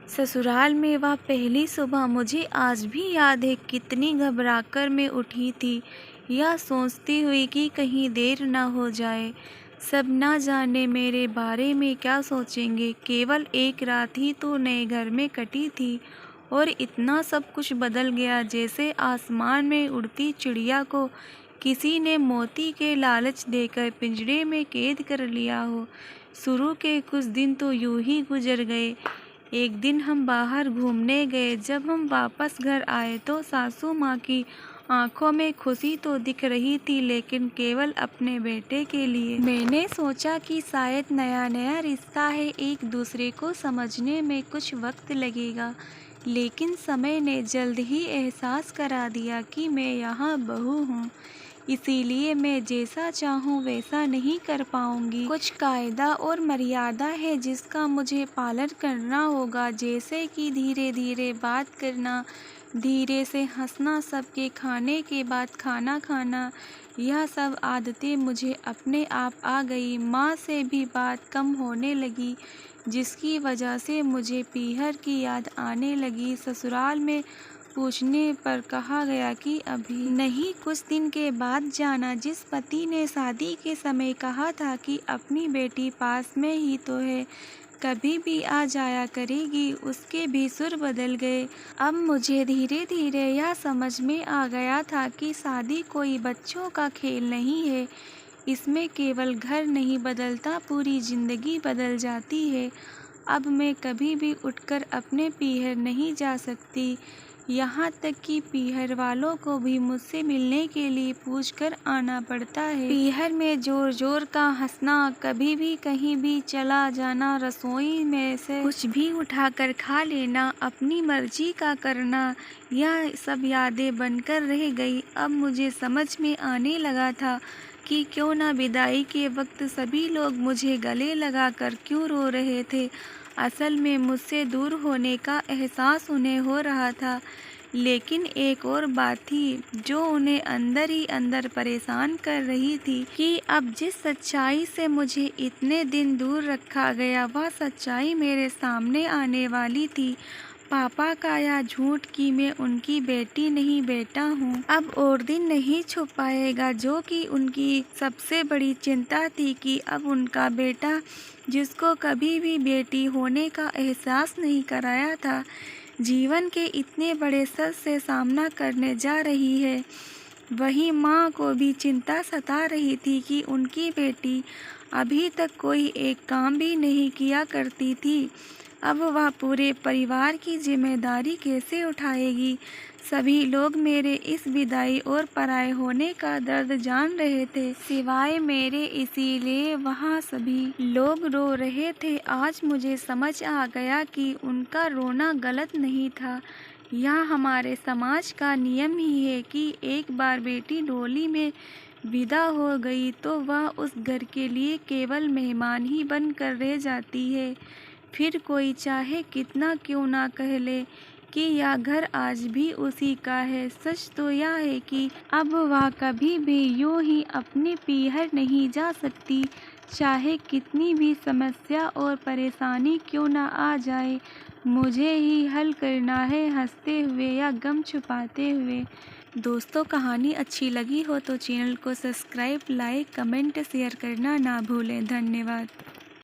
ससुराल में वह पहली सुबह मुझे आज भी याद है। कितनी घबराकर मैं उठी थी, यह सोचती हुई कि कहीं देर न हो जाए। सब ना जाने मेरे बारे में क्या सोचेंगे। केवल एक रात ही तो नए घर में कटी थी और इतना सब कुछ बदल गया, जैसे आसमान में उड़ती चिड़िया को किसी ने मोती के लालच देकर पिंजरे में कैद कर लिया हो। शुरू के कुछ दिन तो यूं ही गुजर गए। एक दिन हम बाहर घूमने गए। जब हम वापस घर आए तो सासू माँ की आंखों में खुशी तो दिख रही थी, लेकिन केवल अपने बेटे के लिए। मैंने सोचा कि शायद नया नया रिश्ता है, एक दूसरे को समझने में कुछ वक्त लगेगा, लेकिन समय ने जल्द ही एहसास करा दिया कि मैं यहाँ बहू हूँ, इसीलिए मैं जैसा चाहूँ वैसा नहीं कर पाऊँगी। कुछ कायदा और मर्यादा है जिसका मुझे पालन करना होगा, जैसे कि धीरे धीरे बात करना, धीरे से हंसना, सबके खाने के बाद खाना खाना। यह सब आदतें मुझे अपने आप आ गई। माँ से भी बात कम होने लगी, जिसकी वजह से मुझे पीहर की याद आने लगी। ससुराल में पूछने पर कहा गया कि अभी नहीं, कुछ दिन के बाद जाना। जिस पति ने शादी के समय कहा था कि अपनी बेटी पास में ही तो है, कभी भी आ जाया करेगी, उसके भी सुर बदल गए। अब मुझे धीरे धीरे यह समझ में आ गया था कि शादी कोई बच्चों का खेल नहीं है। इसमें केवल घर नहीं बदलता, पूरी जिंदगी बदल जाती है। अब मैं कभी भी उठकर अपने पीहर नहीं जा सकती, यहाँ तक कि पीहर वालों को भी मुझसे मिलने के लिए पूछकर आना पड़ता है। पीहर में जोर जोर का हंसना, कभी भी कहीं भी चला जाना, रसोई में से कुछ भी उठाकर खा लेना, अपनी मर्जी का करना, यह सब यादें बनकर रह गई। अब मुझे समझ में आने लगा था कि क्यों ना विदाई के वक्त सभी लोग मुझे गले लगाकर क्यों रो रहे थे। असल में मुझसे दूर होने का एहसास उन्हें हो रहा था, लेकिन एक और बात थी जो उन्हें अंदर ही अंदर परेशान कर रही थी कि अब जिस सच्चाई से मुझे इतने दिन दूर रखा गया, वह सच्चाई मेरे सामने आने वाली थी। पापा का यह झूठ कि मैं उनकी बेटी नहीं बेटा हूँ, अब और दिन नहीं छुप पाएगा, जो कि उनकी सबसे बड़ी चिंता थी कि अब उनका बेटा, जिसको कभी भी बेटी होने का एहसास नहीं कराया था, जीवन के इतने बड़े सच से सामना करने जा रही है। वहीं माँ को भी चिंता सता रही थी कि उनकी बेटी अभी तक कोई एक काम भी नहीं किया करती थी, अब वह पूरे परिवार की जिम्मेदारी कैसे उठाएगी। सभी लोग मेरे इस विदाई और पराए होने का दर्द जान रहे थे, सिवाय मेरे, इसीलिए वहाँ सभी लोग रो रहे थे। आज मुझे समझ आ गया कि उनका रोना गलत नहीं था। यह हमारे समाज का नियम ही है कि एक बार बेटी डोली में विदा हो गई तो वह उस घर के लिए केवल मेहमान ही बनकर रह जाती है। फिर कोई चाहे कितना क्यों ना कह ले कि यह घर आज भी उसी का है, सच तो यह है कि अब वह कभी भी यूं ही अपने पीहर नहीं जा सकती, चाहे कितनी भी समस्या और परेशानी क्यों ना आ जाए। मुझे ही हल करना है, हंसते हुए या गम छुपाते हुए। दोस्तों, कहानी अच्छी लगी हो तो चैनल को सब्सक्राइब, लाइक, कमेंट, शेयर करना ना भूलें। धन्यवाद।